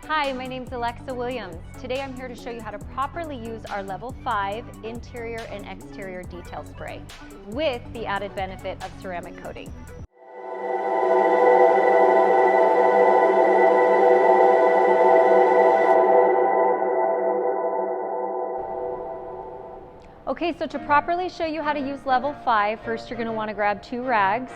Hi, my name is Alexa Williams. Today I'm here to show you how to properly use our level 5 interior and exterior detail spray with the added benefit of ceramic coating. Okay, so to properly show you how to use level 5, first you're going to want to grab 2 rags.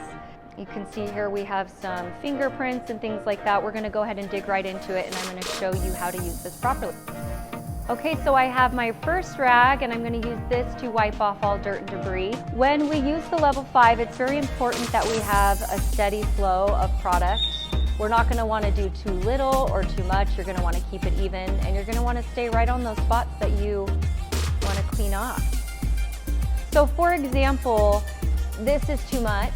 You can see here we have some fingerprints and things like that. We're going to go ahead and dig right into it, and I'm going to show you how to use this properly. Okay, so I have my first rag, and I'm going to use this to wipe off all dirt and debris. When we use the level 5, it's very important that we have a steady flow of product. We're not going to want to do too little or too much. You're going to want to keep it even, and you're going to want to stay right on those spots that you want to clean off. So for example, this is too much,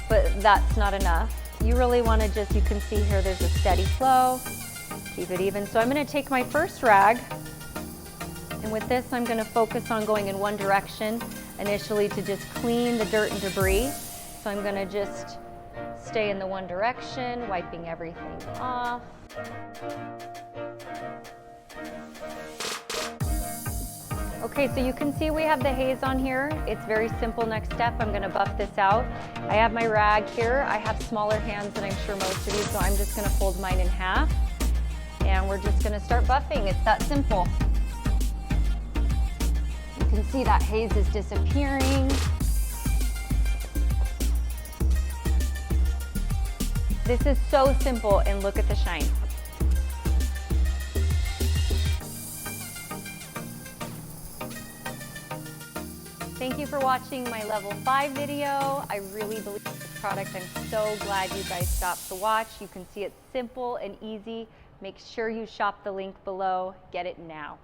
but that's not enough. You really want to just, you can see here there's a steady flow, keep it even. So I'm going to take my first rag, and with this I'm going to focus on going in one direction initially to just clean the dirt and debris. So I'm going to just stay in the one direction, wiping everything off. Okay, so you can see we have the haze on here. It's very simple. Next step, I'm going to buff this out. I have my rag here. I have smaller hands than I'm sure most of you, so I'm just going to fold mine in half. And we're just going to start buffing. It's that simple. You can see that haze is disappearing. This is so simple, and look at the shine. Thank you for watching my level 5 video. I really believe in this product. I'm so glad you guys stopped to watch. You can see it's simple and easy. Make sure you shop the link below. Get it now.